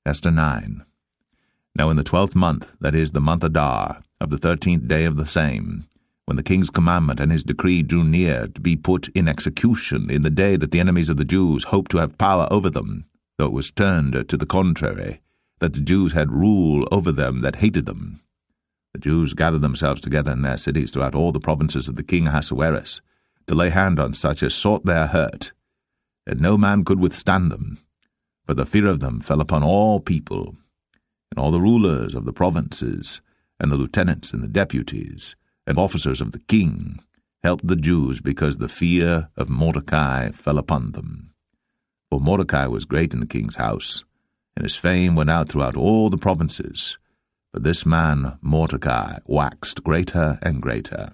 Esther 9. Now in the 12th month, that is, the month Adar, of the 13th day of the same, when the king's commandment and his decree drew near to be put in execution in the day that the enemies of the Jews hoped to have power over them, though it was turned to the contrary, that the Jews had rule over them that hated them. The Jews gathered themselves together in their cities throughout all the provinces of the king Ahasuerus, to lay hand on such as sought their hurt, and no man could withstand them, for the fear of them fell upon all people, and all the rulers of the provinces, and the lieutenants and the deputies, and officers of the king, helped the Jews because the fear of Mordecai fell upon them. For Mordecai was great in the king's house, and his fame went out throughout all the provinces. But this man Mordecai waxed greater and greater.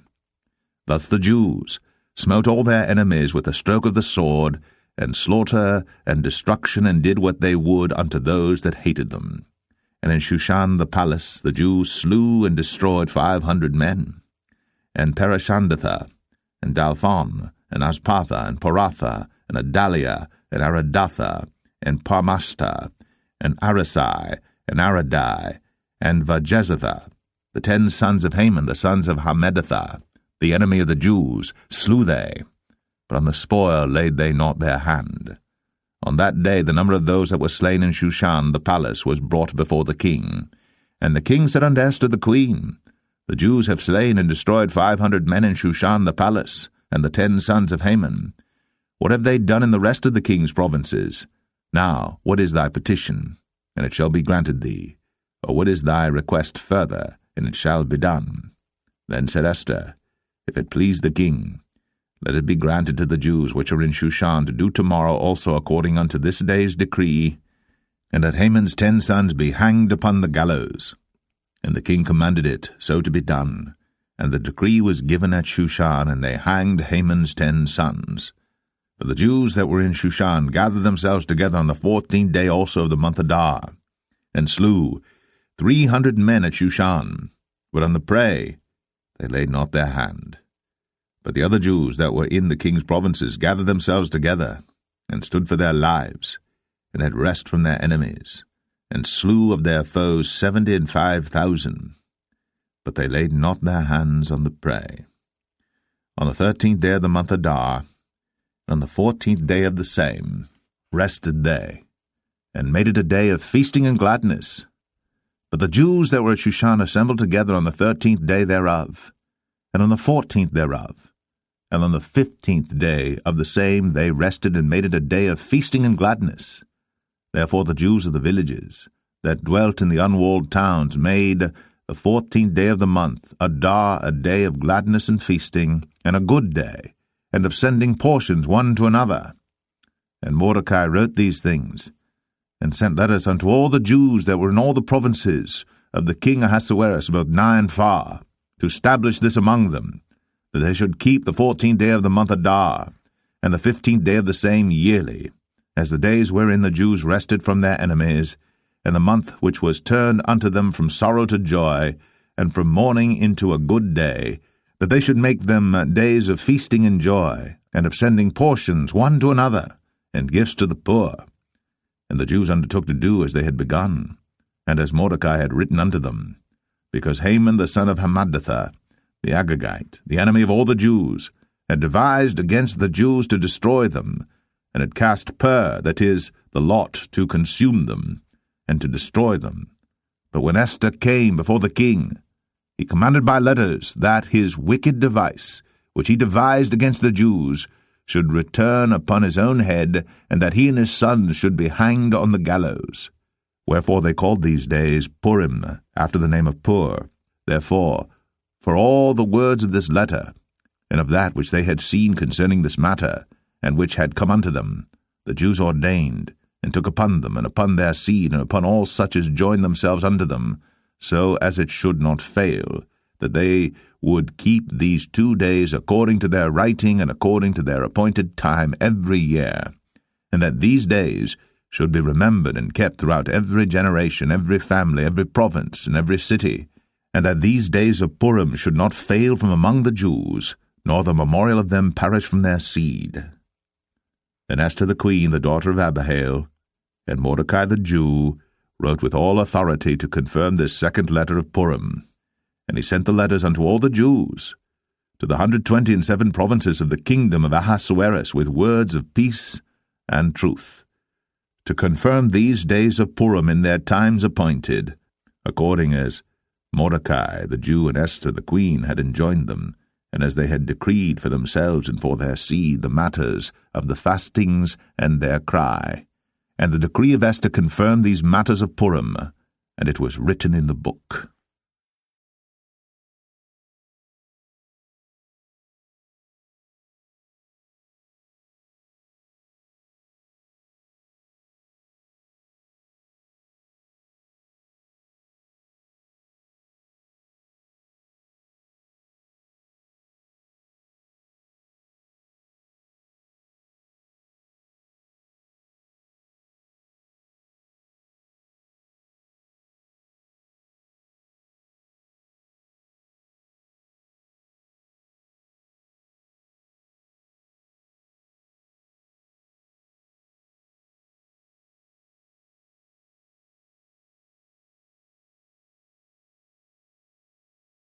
Thus the Jews smote all their enemies with a stroke of the sword, and slaughter and destruction, and did what they would unto those that hated them. And in Shushan the palace the Jews slew and destroyed 500 men. And Parishandatha, and Dalphon, and Aspatha, and Poratha, and Adalia, and Aradatha, and Parmashta, and Arisai, and Aradai, and Vajezatha, the 10 sons of Haman, the sons of Hammedatha, the enemy of the Jews, slew they, but on the spoil laid they not their hand. On that day the number of those that were slain in Shushan the palace was brought before the king. And the king said unto Esther the queen, The Jews have slain and destroyed 500 men in Shushan the palace, and the 10 sons of Haman. What have they done in the rest of the king's provinces? Now, what is thy petition? And it shall be granted thee. Or what is thy request further? And it shall be done. Then said Esther, If it please the king, let it be granted to the Jews which are in Shushan to do tomorrow also according unto this day's decree, and that Haman's 10 sons be hanged upon the gallows. And the king commanded it so to be done. And the decree was given at Shushan, and they hanged Haman's 10 sons. For the Jews that were in Shushan gathered themselves together on the 14th day also of the month Adar, and slew 300 men at Shushan, but on the prey they laid not their hand. But the other Jews that were in the king's provinces gathered themselves together, and stood for their lives, and had rest from their enemies, and slew of their foes 75,000. But they laid not their hands on the prey. On the 13th day of the month Adar, and on the 14th day of the same, rested they, and made it a day of feasting and gladness. But the Jews that were at Shushan assembled together on the 13th day thereof, and on the 14th thereof, and on the 15th day of the same they rested and made it a day of feasting and gladness. Therefore the Jews of the villages that dwelt in the unwalled towns made the 14th day of the month Adar a day of gladness and feasting, and a good day, and of sending portions one to another. And Mordecai wrote these things, and sent letters unto all the Jews that were in all the provinces of the king Ahasuerus, both nigh and far, to establish this among them, that they should keep the 14th day of the month Adar, and the 15th day of the same yearly, as the days wherein the Jews rested from their enemies, and the month which was turned unto them from sorrow to joy, and from mourning into a good day, that they should make them days of feasting and joy, and of sending portions one to another, and gifts to the poor. And the Jews undertook to do as they had begun, and as Mordecai had written unto them, because Haman the son of Hammedatha, the Agagite, the enemy of all the Jews, had devised against the Jews to destroy them, and had cast pur, that is, the lot, to consume them, and to destroy them. But when Esther came before the king, he commanded by letters that his wicked device, which he devised against the Jews, should return upon his own head, and that he and his sons should be hanged on the gallows. Wherefore they called these days Purim, after the name of Pur. Therefore, for all the words of this letter, and of that which they had seen concerning this matter, and which had come unto them, the Jews ordained, and took upon them, and upon their seed, and upon all such as joined themselves unto them, so as it should not fail, that they would keep these 2 days according to their writing and according to their appointed time every year, and that these days should be remembered and kept throughout every generation, every family, every province, and every city, and that these days of Purim should not fail from among the Jews, nor the memorial of them perish from their seed. Then Esther the queen, the daughter of Abihail, and Mordecai the Jew, wrote with all authority to confirm this second letter of Purim. And he sent the letters unto all the Jews, to the 127 provinces of the kingdom of Ahasuerus, with words of peace and truth, to confirm these days of Purim in their times appointed, according as Mordecai the Jew and Esther the queen had enjoined them, and as they had decreed for themselves and for their seed the matters of the fastings and their cry. And the decree of Esther confirmed these matters of Purim, and it was written in the book.